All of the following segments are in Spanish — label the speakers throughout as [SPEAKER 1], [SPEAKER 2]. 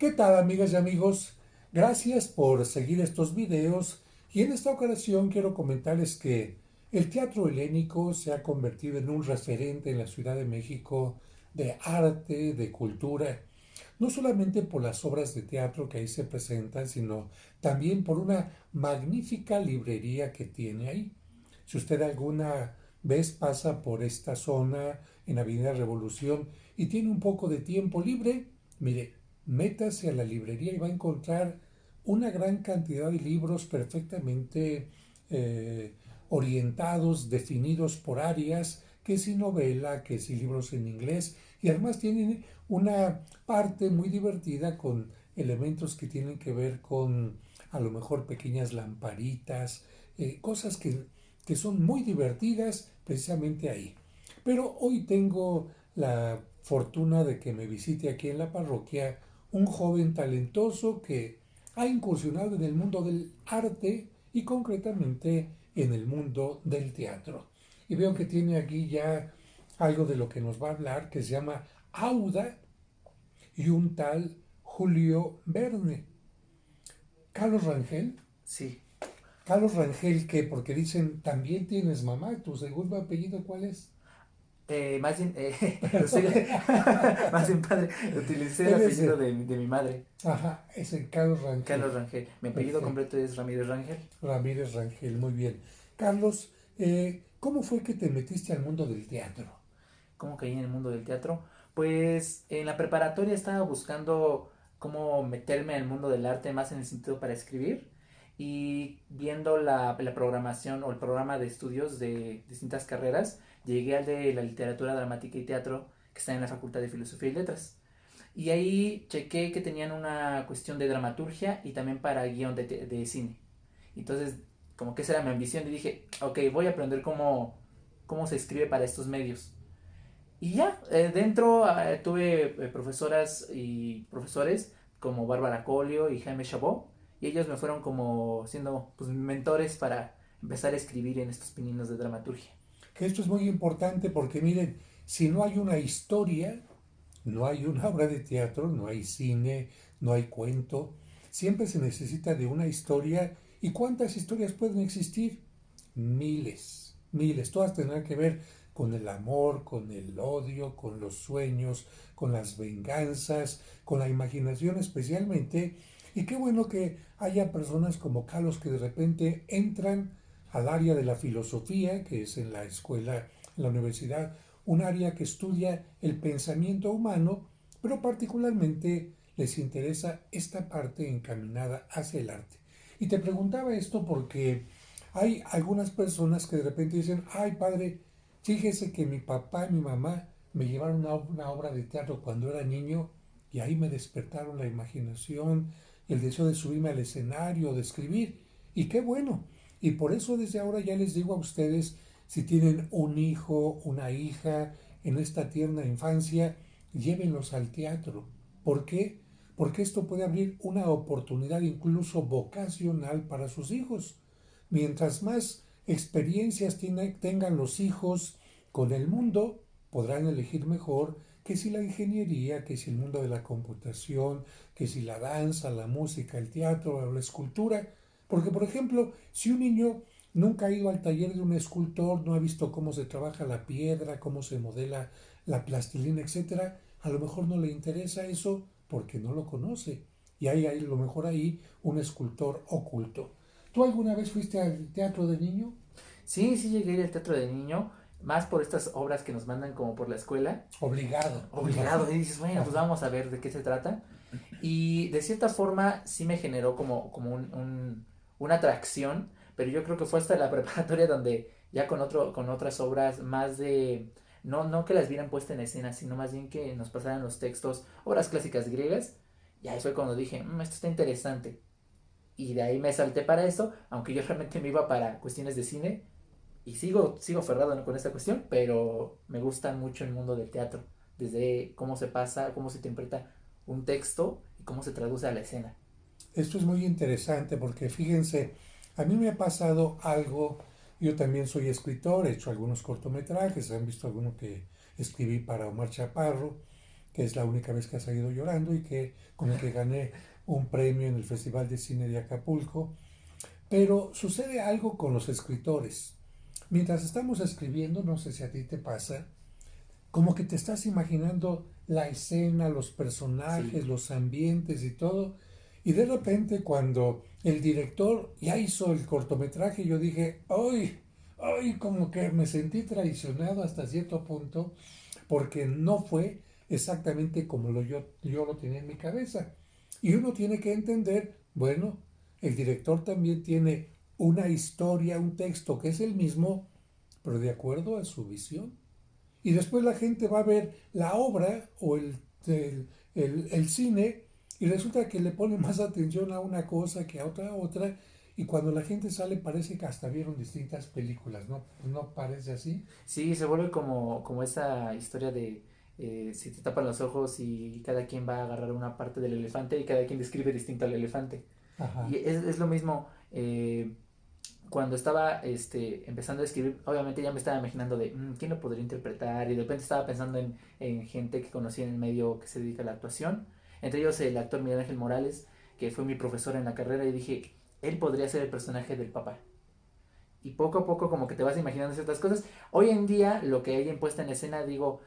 [SPEAKER 1] ¿Qué tal, amigas y amigos? Gracias por seguir estos videos y en esta ocasión quiero comentarles que el teatro helénico se ha convertido en un referente en la Ciudad de México de arte, de cultura, no solamente por las obras de teatro que ahí se presentan, sino también por una magnífica librería que tiene ahí. Si usted alguna vez pasa por esta zona en Avenida Revolución y tiene un poco de tiempo libre, mire, métase a la librería y va a encontrar una gran cantidad de libros perfectamente eh, orientados, definidos por áreas, que si novela, que si libros en inglés, y además tienen una parte muy divertida con elementos que tienen que ver con a lo mejor pequeñas lamparitas, cosas que son muy divertidas precisamente ahí. Pero hoy tengo la fortuna de que me visite aquí en la parroquia un joven talentoso que ha incursionado en el mundo del arte y concretamente en el mundo del teatro. Y veo que tiene aquí ya algo de lo que nos va a hablar que se llama Auda y un tal Julio Verne. Carlos Rangel.
[SPEAKER 2] Sí,
[SPEAKER 1] Carlos Rangel, que porque dicen también tienes mamá, tu segundo apellido, ¿cuál es?
[SPEAKER 2] más bien, más bien padre, utilicé el
[SPEAKER 1] Eres,
[SPEAKER 2] apellido de mi madre,
[SPEAKER 1] ajá, es el Carlos Rangel.
[SPEAKER 2] Carlos Rangel. Mi apellido
[SPEAKER 1] Perfecto.
[SPEAKER 2] completo es Ramírez Rangel.
[SPEAKER 1] Ramírez Rangel, muy bien. Carlos, ¿cómo fue que te metiste al mundo del teatro?
[SPEAKER 2] ¿Cómo caí en el mundo del teatro? Pues en la preparatoria estaba buscando cómo meterme al mundo del arte más en el sentido para escribir y viendo la programación o el programa de estudios de distintas carreras, llegué al de la literatura dramática y teatro que está en la Facultad de Filosofía y Letras. Y ahí chequé que tenían una cuestión de dramaturgia y también para guión de cine. Entonces, como que esa era mi ambición y dije, ok, voy a aprender cómo se escribe para estos medios. Y ya, dentro tuve profesoras y profesores como Bárbara Colio y Jaime Chabot, y ellos me fueron como siendo pues, mentores para empezar a escribir en estos pininos de dramaturgia.
[SPEAKER 1] Que esto es muy importante porque miren, si no hay una historia, no hay una obra de teatro, no hay cine, no hay cuento. Siempre se necesita de una historia. ¿Y cuántas historias pueden existir? Miles, miles. Todas tendrán que ver con el amor, con el odio, con los sueños, con las venganzas, con la imaginación especialmente. Y qué bueno que haya personas como Carlos que de repente entran al área de la filosofía, que es en la escuela, en la universidad, un área que estudia el pensamiento humano, pero particularmente les interesa esta parte encaminada hacia el arte. Y te preguntaba esto porque hay algunas personas que de repente dicen, ay padre, fíjese que mi papá y mi mamá me llevaron a una obra de teatro cuando era niño y ahí me despertaron la imaginación, el deseo de subirme al escenario, de escribir. Y qué bueno. Y por eso desde ahora ya les digo a ustedes, si tienen un hijo, una hija en esta tierna infancia, llévenlos al teatro. ¿Por qué? Porque esto puede abrir una oportunidad incluso vocacional para sus hijos. Mientras más experiencias tengan los hijos con el mundo, podrán elegir mejor que si la ingeniería, que si el mundo de la computación, que si la danza, la música, el teatro o la escultura. Porque, por ejemplo, si un niño nunca ha ido al taller de un escultor, no ha visto cómo se trabaja la piedra, cómo se modela la plastilina, etcétera, a lo mejor no le interesa eso porque no lo conoce. Y hay a lo mejor ahí un escultor oculto. ¿Tú alguna vez fuiste al teatro de niño?
[SPEAKER 2] Sí, sí llegué a ir al teatro de niño, más por estas obras que nos mandan como por la escuela,
[SPEAKER 1] Obligado.
[SPEAKER 2] obligado, y dices, bueno, pues
[SPEAKER 1] Ajá.
[SPEAKER 2] vamos a ver de qué se trata. Y de cierta forma sí me generó como una atracción, pero yo creo que fue hasta la preparatoria donde ya con otras obras más de, no que las vieran puesta en escena, sino más bien que nos pasaran los textos, obras clásicas griegas, y ahí fue cuando dije, esto está interesante. Y de ahí me salté para eso, aunque yo realmente me iba para cuestiones de cine, y sigo aferrado con esta cuestión, pero me gusta mucho el mundo del teatro, desde cómo se pasa, cómo se interpreta un texto y cómo se traduce a la escena.
[SPEAKER 1] Esto es muy interesante porque fíjense, a mí me ha pasado algo, yo también soy escritor, he hecho algunos cortometrajes, han visto alguno que escribí para Omar Chaparro, que es la única vez que ha salido llorando y que con el que gané un premio en el Festival de Cine de Acapulco. Pero sucede algo con los escritores. Mientras estamos escribiendo, no sé si a ti te pasa, como que te estás imaginando la escena, los
[SPEAKER 2] Sí,
[SPEAKER 1] personajes, los ambientes y todo. Y de repente cuando el director ya hizo el cortometraje, yo dije, ¡ay! ¡Ay! Como que me sentí traicionado hasta cierto punto porque no fue exactamente como yo lo tenía en mi cabeza. Y uno tiene que entender, bueno, el director también tiene una historia, un texto que es el mismo, pero de acuerdo a su visión. Y después la gente va a ver la obra o el cine y resulta que le pone más atención a una cosa que a otra. Y cuando la gente sale parece que hasta vieron distintas películas, ¿no? ¿No parece así?
[SPEAKER 2] sí, se vuelve como esa historia de si te tapan los ojos y cada quien va a agarrar una parte del elefante y cada quien describe distinto al elefante.
[SPEAKER 1] Ajá,
[SPEAKER 2] Y es lo mismo, cuando estaba empezando a escribir, obviamente ya me estaba imaginando de quién lo podría interpretar y de repente estaba pensando en gente que conocí en el medio que se dedica a la actuación, entre ellos el actor Miguel Ángel Morales, que fue mi profesor en la carrera y dije, él podría ser el personaje del papá. Y poco a poco como que te vas imaginando ciertas cosas. Hoy en día lo que hay en puesta en escena digo,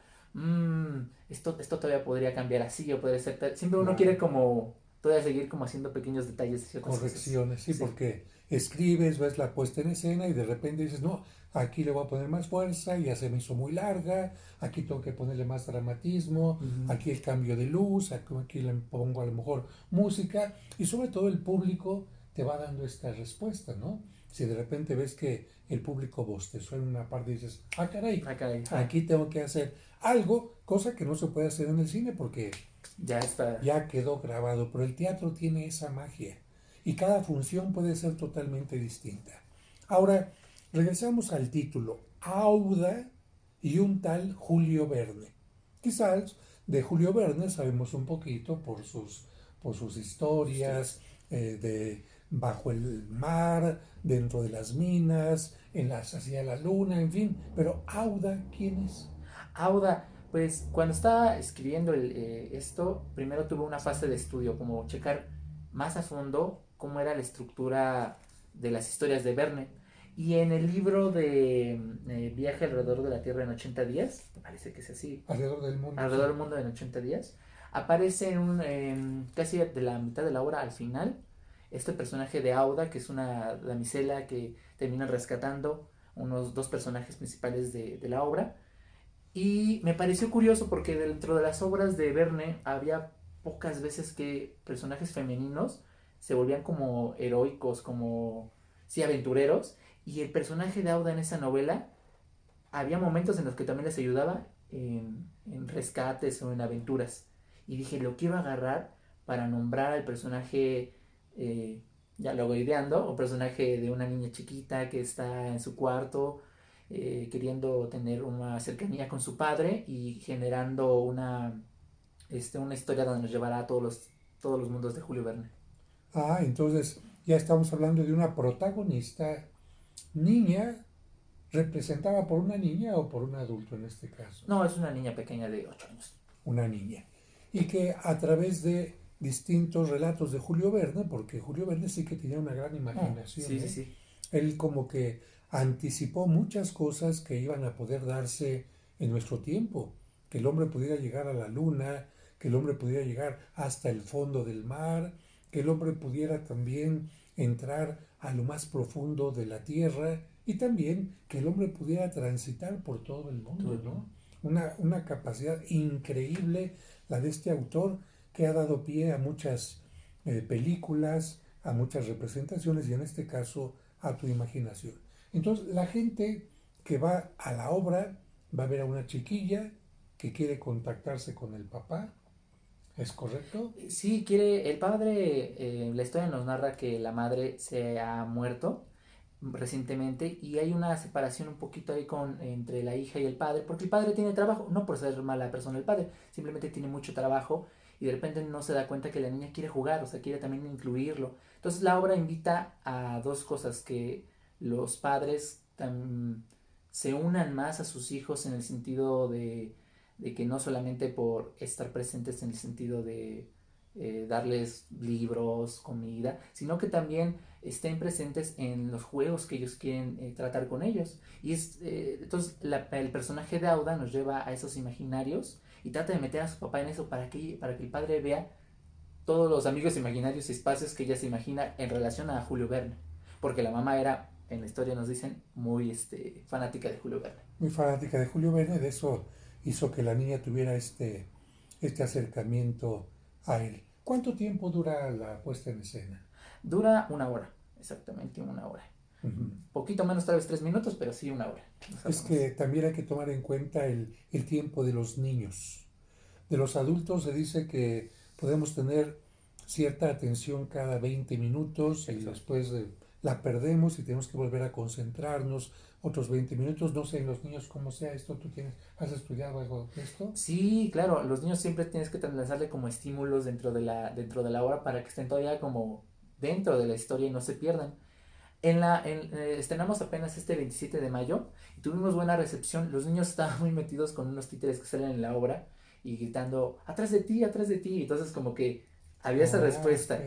[SPEAKER 2] esto todavía podría cambiar así o podría ser. Siempre uno quiere
[SPEAKER 1] claro.
[SPEAKER 2] como todavía seguir como haciendo pequeños detalles de ciertas cosas.
[SPEAKER 1] Correcciones, sí,
[SPEAKER 2] Sí.
[SPEAKER 1] porque escribes, ves la puesta en escena y de repente dices, no, aquí le voy a poner más fuerza, ya se me hizo muy larga, aquí tengo que ponerle más dramatismo,
[SPEAKER 2] Ujú.
[SPEAKER 1] aquí el cambio de luz, aquí le pongo a lo mejor música y sobre todo el público te va dando esta respuesta, ¿no? Si de repente ves que el público bostezó en una parte y dices, ah, caray,
[SPEAKER 2] Ah, caray, ajá.
[SPEAKER 1] aquí tengo que hacer algo, cosa que no se puede hacer en el cine porque
[SPEAKER 2] Ya está.
[SPEAKER 1] ya quedó grabado, pero el teatro tiene esa magia y cada función puede ser totalmente distinta. Ahora, regresamos al título, Auda y un tal Julio Verne. Quizás de Julio Verne sabemos un poquito por sus historias de bajo el mar, dentro de las minas, en las hacia la luna, en fin, pero Auda, ¿quién es?
[SPEAKER 2] Auda, pues cuando estaba escribiendo esto, primero tuve una fase de estudio, como checar más a fondo cómo era la estructura de las historias de Verne. Y en el libro de Viaje alrededor de la Tierra en 80 días, me parece que es así,
[SPEAKER 1] Alrededor del mundo,
[SPEAKER 2] alrededor
[SPEAKER 1] sí.
[SPEAKER 2] del mundo en 80 días, aparece casi de la mitad de la obra al final este personaje de Auda, que es una damisela que termina rescatando unos dos personajes principales de la obra. Y me pareció curioso porque dentro de las obras de Verne había pocas veces que personajes femeninos se volvían como heroicos, como, sí, aventureros. Y el personaje de Auda en esa novela, había momentos en los que también les ayudaba en rescates o en aventuras. Y dije, lo quiero agarrar para nombrar al personaje, eh, ya lo voy ideando, o personaje de una niña chiquita que está en su cuarto, queriendo tener una cercanía con su padre y generando una historia donde nos llevará a todos los mundos de Julio Verne.
[SPEAKER 1] Ah, entonces ya estamos hablando de una protagonista niña, representada por una niña o por un adulto en este caso,
[SPEAKER 2] No, es una niña pequeña de 8 años.
[SPEAKER 1] una niña. Y que a través de distintos relatos de Julio Verne, porque Julio Verne sí que tenía una gran
[SPEAKER 2] Oh,
[SPEAKER 1] imaginación,
[SPEAKER 2] sí, sí,
[SPEAKER 1] ¿eh?
[SPEAKER 2] sí.
[SPEAKER 1] Él como que anticipó muchas cosas que iban a poder darse en nuestro tiempo, que el hombre pudiera llegar a la luna, que el hombre pudiera llegar hasta el fondo del mar, que el hombre pudiera también entrar a lo más profundo de la tierra y también que el hombre pudiera transitar por todo el
[SPEAKER 2] Todo
[SPEAKER 1] mundo,
[SPEAKER 2] el mundo.
[SPEAKER 1] ¿no? Una capacidad increíble la de este autor que ha dado pie a muchas películas, a muchas representaciones y en este caso a tu imaginación. Entonces la gente que va a la obra va a ver a una chiquilla que quiere contactarse con el papá, ¿es correcto?
[SPEAKER 2] Sí, quiere, el padre, la historia nos narra que la madre se ha muerto recientemente y hay una separación un poquito ahí entre la hija y el padre, porque el padre tiene trabajo, no por ser mala persona el padre, simplemente tiene mucho trabajo y de repente no se da cuenta que la niña quiere jugar, o sea, quiere también incluirlo. Entonces la obra invita a dos cosas, que los padres se unan más a sus hijos en el sentido de que no solamente por estar presentes en el sentido de darles libros, comida, sino que también estén presentes en los juegos que ellos quieren tratar con ellos. Entonces el personaje de Auda nos lleva a esos imaginarios y trata de meter a su papá en eso para que el padre vea todos los amigos imaginarios y espacios que ella se imagina en relación a Julio Verne. Porque la mamá era, en la historia nos dicen, muy fanática de Julio Verne.
[SPEAKER 1] Muy fanática de Julio Verne, de eso hizo que la niña tuviera este acercamiento a él. ¿Cuánto tiempo dura la puesta en escena?
[SPEAKER 2] Dura una hora, exactamente una hora.
[SPEAKER 1] Ujú.
[SPEAKER 2] Poquito menos, tal vez 3 minutos, pero sí una hora.
[SPEAKER 1] Es que también hay que tomar en cuenta el tiempo de los niños. De los adultos se dice que podemos tener cierta atención cada 20 minutos y
[SPEAKER 2] Exacto.
[SPEAKER 1] después la perdemos y tenemos que volver a concentrarnos otros 20 minutos. No sé en los niños cómo sea esto. ¿Has estudiado algo de esto?
[SPEAKER 2] Sí, claro, los niños siempre tienes que lanzarle como estímulos dentro de la obra para que estén todavía como dentro de la historia y no se pierdan. Estrenamos apenas este 27 de mayo y tuvimos buena recepción. Los niños estaban muy metidos con unos títeres que salen en la obra y gritando, atrás de ti, atrás de ti. Entonces como que había esa
[SPEAKER 1] Ok.
[SPEAKER 2] respuesta.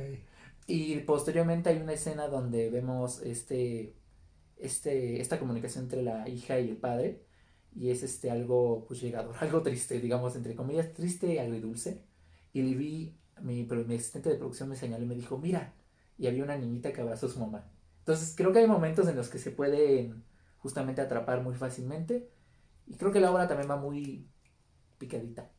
[SPEAKER 2] Y posteriormente hay una escena donde vemos esta comunicación entre la hija y el padre. Y es algo pues llegador, algo triste, digamos, entre comillas, triste, agridulce. Y le vi, pero mi asistente de producción me señaló y me dijo, mira, y había una niñita que abrazó a su mamá. Entonces creo que hay momentos en los que se pueden justamente atrapar muy fácilmente. Y creo que la obra también va muy picadita.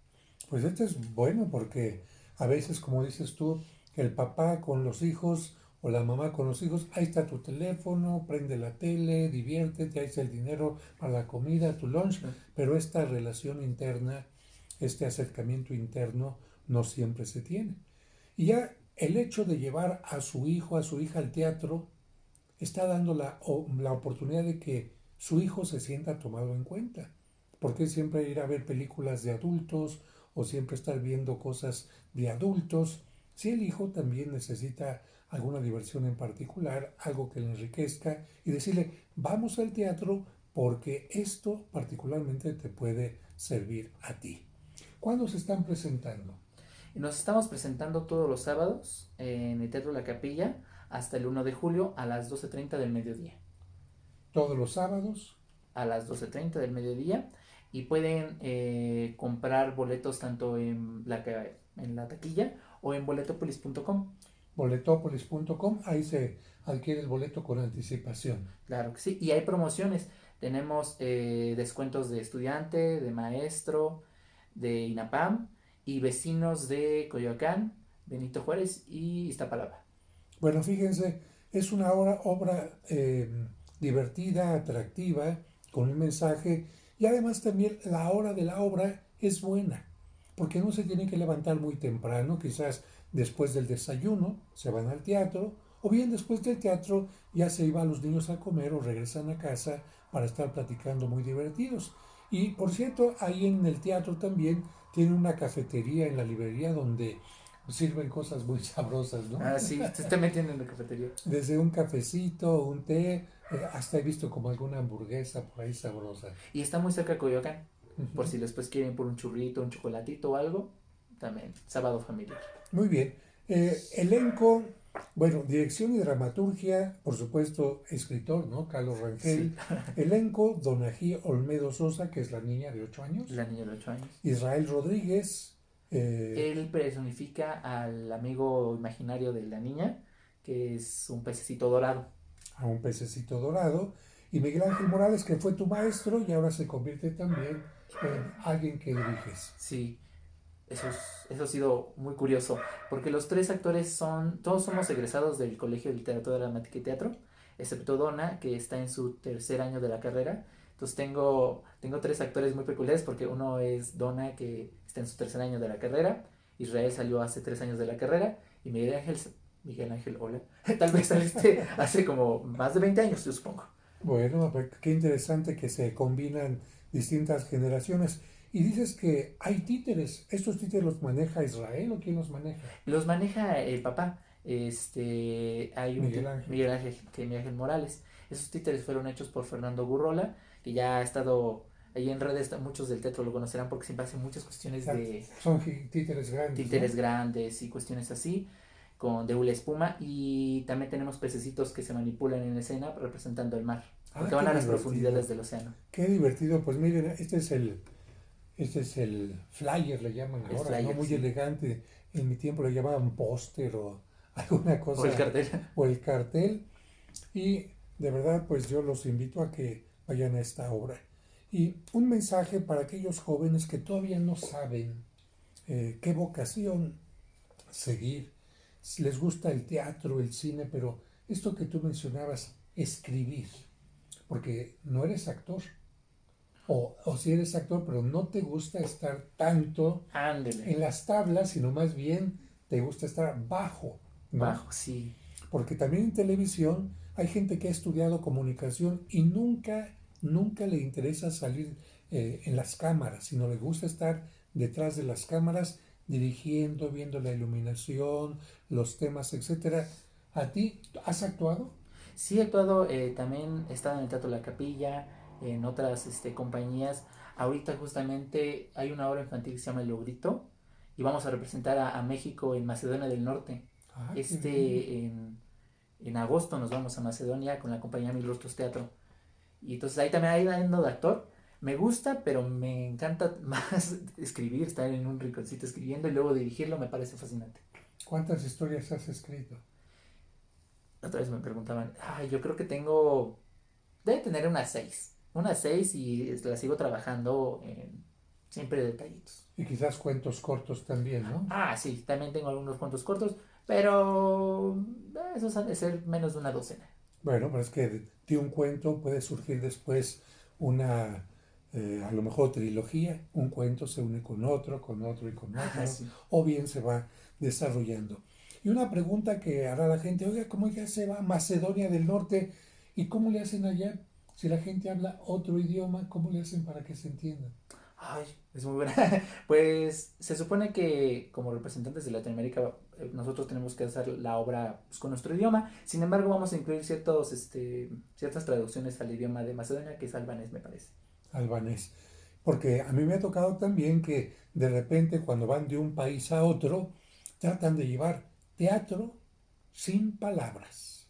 [SPEAKER 1] Pues esto es bueno porque a veces, como dices tú, el papá con los hijos o la mamá con los hijos, ahí está tu teléfono, prende la tele, diviértete, ahí está el dinero para la comida, tu lunch, pero esta relación interna, este acercamiento interno, no siempre se tiene. Y ya el hecho de llevar a su hijo, a su hija al teatro, está dando la oportunidad de que su hijo se sienta tomado en cuenta. ¿Por qué siempre ir a ver películas de adultos o siempre estar viendo cosas de adultos? Si el hijo también necesita alguna diversión en particular, algo que le enriquezca y decirle, vamos al teatro porque esto particularmente te puede servir a ti. ¿Cuándo se están presentando?
[SPEAKER 2] Nos estamos presentando todos los sábados en el Teatro La Capilla hasta el 1 de julio a las 12:30 del mediodía.
[SPEAKER 1] Todos los sábados.
[SPEAKER 2] A las 12:30 del mediodía y pueden comprar boletos tanto en la taquilla o en boletopolis.com.
[SPEAKER 1] Boletopolis.com, ahí se adquiere el boleto con anticipación.
[SPEAKER 2] Claro que sí, y hay promociones. Tenemos descuentos de estudiante, de maestro, de INAPAM y vecinos de Coyoacán, Benito Juárez y Iztapalapa.
[SPEAKER 1] Bueno, fíjense, es una obra divertida, atractiva, con un mensaje y además también la hora de la obra es buena, porque no se tienen que levantar muy temprano, quizás después del desayuno se van al teatro o bien después del teatro ya se iban los niños a comer o regresan a casa para estar platicando muy divertidos. Y por cierto, ahí en el teatro también tiene una cafetería en la librería donde sirven cosas muy sabrosas, ¿no?
[SPEAKER 2] Ah, sí, te está metiendo en la cafetería.
[SPEAKER 1] Desde un cafecito, un té, hasta he visto como alguna hamburguesa por ahí sabrosa.
[SPEAKER 2] Y está muy cerca de Coyoacán, por
[SPEAKER 1] Ujú.
[SPEAKER 2] si después quieren por un churrito, un chocolatito o algo, también, sábado familiar.
[SPEAKER 1] Muy bien. Elenco, bueno, dirección y dramaturgia, por supuesto, escritor, ¿no? Carlos
[SPEAKER 2] Sí,
[SPEAKER 1] Rangel. Elenco, Donají Olmedo Sosa, que es la niña de 8 años.
[SPEAKER 2] la niña de 8 años.
[SPEAKER 1] Israel Rodríguez, eh,
[SPEAKER 2] Él personifica al amigo imaginario de la niña, que es un pececito dorado.
[SPEAKER 1] a un pececito dorado. Y Miguel Ángel Morales, que fue tu maestro y ahora se convierte también en alguien que diriges.
[SPEAKER 2] Sí, eso ha sido muy curioso, porque los tres actores todos somos egresados del Colegio de Literatura, Dramática y Teatro, excepto Donna, que está en su tercer año de la carrera. Entonces tengo tres actores muy peculiares, porque uno es Donna, que está en su tercer año de la carrera, Israel salió hace 3 años de la carrera, y Miguel Ángel, hola, tal vez saliste hace como más de 20 años, yo supongo.
[SPEAKER 1] Bueno, qué interesante que se combinan distintas generaciones. Y dices que hay títeres. ¿Estos títeres los maneja Israel o quién los maneja?
[SPEAKER 2] Los maneja el papá. Hay
[SPEAKER 1] Miguel Ángel.
[SPEAKER 2] Miguel Ángel Morales. Esos títeres fueron hechos por Fernando Gurrola, que ya ha estado Ahí en redes muchos del teatro lo conocerán porque siempre hacen muchas cuestiones
[SPEAKER 1] Exacto.
[SPEAKER 2] de
[SPEAKER 1] Son títeres grandes,
[SPEAKER 2] títeres
[SPEAKER 1] ¿no?
[SPEAKER 2] grandes y cuestiones así, de hula espuma. Y también tenemos pececitos que se manipulan en escena representando el mar,
[SPEAKER 1] Ah,
[SPEAKER 2] porque van
[SPEAKER 1] qué
[SPEAKER 2] a las
[SPEAKER 1] divertido.
[SPEAKER 2] profundidades del océano.
[SPEAKER 1] Qué divertido. Pues miren, este es el flyer, le llaman
[SPEAKER 2] El
[SPEAKER 1] ahora, ¿no?
[SPEAKER 2] flyer,
[SPEAKER 1] Muy
[SPEAKER 2] sí.
[SPEAKER 1] elegante. En mi tiempo le llamaban póster o alguna
[SPEAKER 2] O el
[SPEAKER 1] cosa,
[SPEAKER 2] cartel.
[SPEAKER 1] o el cartel. Y de verdad, pues yo los invito a que vayan a esta obra. Y un mensaje para aquellos jóvenes que todavía no saben qué vocación seguir. Si les gusta el teatro, el cine, pero esto que tú mencionabas, escribir, porque no eres actor, o si eres actor, pero no te gusta estar tanto
[SPEAKER 2] Ándele.
[SPEAKER 1] en las tablas, sino más bien te gusta estar bajo, ¿no?
[SPEAKER 2] Bajo, sí.
[SPEAKER 1] Porque también en televisión hay gente que ha estudiado comunicación y nunca le interesa salir en las cámaras, sino le gusta estar detrás de las cámaras, dirigiendo, viendo la iluminación, los temas, etcétera. ¿A ti has actuado?
[SPEAKER 2] Sí, he actuado, también he estado en el Teatro La Capilla, en otras compañías. Ahorita justamente hay una obra infantil que se llama El Logrito y vamos a representar a México en Macedonia del Norte.
[SPEAKER 1] Ah, qué bien.
[SPEAKER 2] Este, en agosto nos vamos a Macedonia con la compañía Mil Rostros Teatro. Y entonces ahí también ahí ando de actor. Me gusta, pero me encanta más escribir, estar en un rinconcito escribiendo y luego dirigirlo me parece fascinante.
[SPEAKER 1] ¿Cuántas historias has escrito?
[SPEAKER 2] Otra vez me preguntaban, ay, yo creo que tengo, debe tener unas seis y la sigo trabajando en siempre detallitos.
[SPEAKER 1] Y quizás cuentos cortos también, ¿no?
[SPEAKER 2] Ah, sí, también tengo algunos cuantos cortos, pero esos han de ser menos de una docena.
[SPEAKER 1] Bueno, pero es que de un cuento puede surgir después una, a lo mejor trilogía, un cuento se une con otro y con
[SPEAKER 2] Ah,
[SPEAKER 1] otro,
[SPEAKER 2] sí.
[SPEAKER 1] o bien se va desarrollando. Y una pregunta que hará la gente, oiga, ¿cómo ya se va a Macedonia del Norte? ¿Y cómo le hacen allá? Si la gente habla otro idioma, ¿cómo le hacen para que se entiendan?
[SPEAKER 2] Ay, es muy buena. Pues se supone que como representantes de Latinoamérica nosotros tenemos que hacer la obra pues, con nuestro idioma. Sin embargo, vamos a incluir ciertas traducciones al idioma de Macedonia, que es albanés, me parece.
[SPEAKER 1] Albanés. Porque a mí me ha tocado también que de repente cuando van de un país a otro, tratan de llevar teatro sin palabras.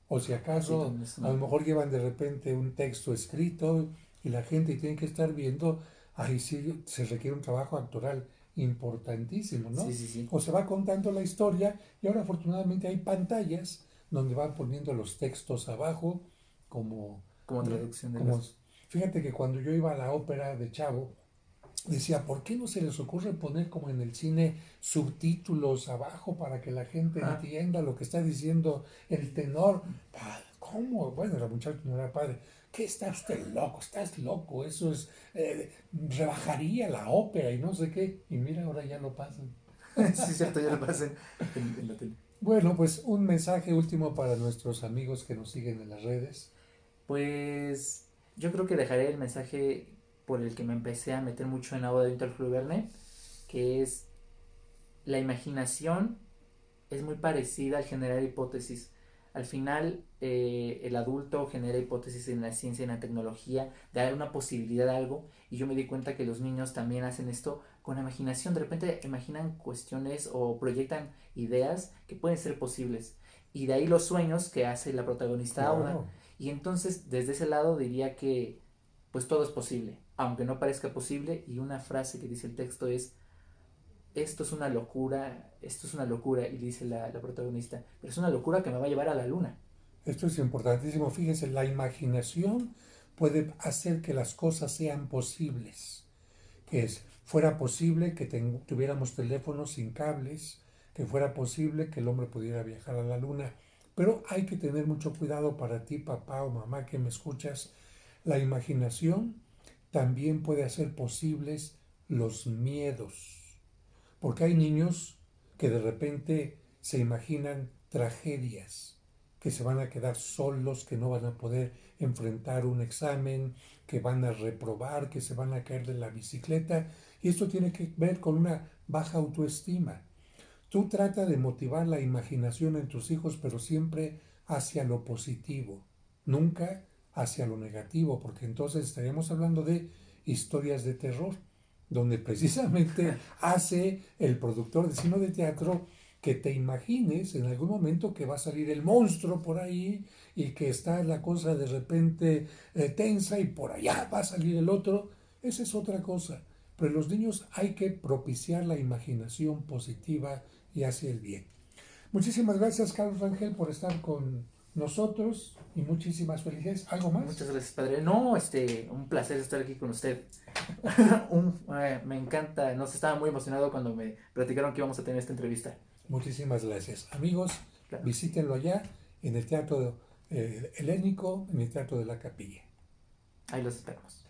[SPEAKER 1] O si
[SPEAKER 2] Ah, sí,
[SPEAKER 1] acaso
[SPEAKER 2] también es
[SPEAKER 1] a lo
[SPEAKER 2] una...
[SPEAKER 1] mejor llevan de repente un texto escrito y la gente tiene que estar viendo, ahí sí se requiere un trabajo actoral importantísimo,
[SPEAKER 2] Sí,
[SPEAKER 1] ¿no?
[SPEAKER 2] sí, sí.
[SPEAKER 1] O se va contando la historia y ahora afortunadamente hay pantallas donde van poniendo los textos abajo como,
[SPEAKER 2] Como traducción de
[SPEAKER 1] como
[SPEAKER 2] los...
[SPEAKER 1] fíjate que cuando yo iba a la ópera de Chavo, decía, ¿por qué no se les ocurre poner como en el cine subtítulos abajo para que la gente
[SPEAKER 2] Ah,
[SPEAKER 1] entienda lo que está diciendo el tenor? ¿Cómo? Bueno, la muchacha no era padre. ¿Qué está usted loco? Estás loco. Eso es, rebajaría la ópera y no sé qué. Y mira, ahora ya lo pasan.
[SPEAKER 2] sí, es cierto, ya lo pasan en la tele.
[SPEAKER 1] Bueno, pues un mensaje último para nuestros amigos que nos siguen en las redes.
[SPEAKER 2] Pues yo creo que dejaré el mensaje por el que me empecé a meter mucho en agua de Winterfell Verne, que es la imaginación es muy parecida al generar hipótesis. Al final, el adulto genera hipótesis en la ciencia y en la tecnología, de dar una posibilidad a algo, y yo me di cuenta que los niños también hacen esto con la imaginación. De repente imaginan cuestiones o proyectan ideas que pueden ser posibles. Y de ahí los sueños que hace la protagonista Auda.
[SPEAKER 1] Claro.
[SPEAKER 2] Y entonces, desde ese lado diría que pues todo es posible, aunque no parezca posible. Y una frase que dice el texto es, esto es una locura, y dice la protagonista, pero es una locura que me va a llevar a la luna.
[SPEAKER 1] Esto es importantísimo. Fíjense, la imaginación puede hacer que las cosas sean posibles. Que es, fuera posible que tuviéramos teléfonos sin cables, que fuera posible que el hombre pudiera viajar a la luna. Pero hay que tener mucho cuidado para ti, papá o mamá, que me escuchas. La imaginación también puede hacer posibles los miedos. Porque hay niños que de repente se imaginan tragedias, que se van a quedar solos, que no van a poder enfrentar un examen, que van a reprobar, que se van a caer de la bicicleta. Y esto tiene que ver con una baja autoestima. Tú trata de motivar la imaginación en tus hijos, pero siempre hacia lo positivo, nunca hacia lo negativo, porque entonces estaríamos hablando de historias de terror, donde precisamente hace el productor de cine de teatro que te imagines en algún momento que va a salir el monstruo por ahí y que está la cosa de repente tensa y por allá va a salir el otro. Esa es otra cosa. Pero los niños hay que propiciar la imaginación positiva y hacia el bien. Muchísimas gracias, Carlos Rangel, por estar con nosotros y muchísimas felicidades. ¿Algo más?
[SPEAKER 2] Muchas gracias, padre. No, un placer estar aquí con usted. Me encanta, nos estaba muy emocionado cuando me platicaron que íbamos a tener esta entrevista.
[SPEAKER 1] Muchísimas gracias. Amigos,
[SPEAKER 2] Claro.
[SPEAKER 1] visítenlo allá en el Teatro Helénico, en el Teatro de la Capilla.
[SPEAKER 2] Ahí los esperamos.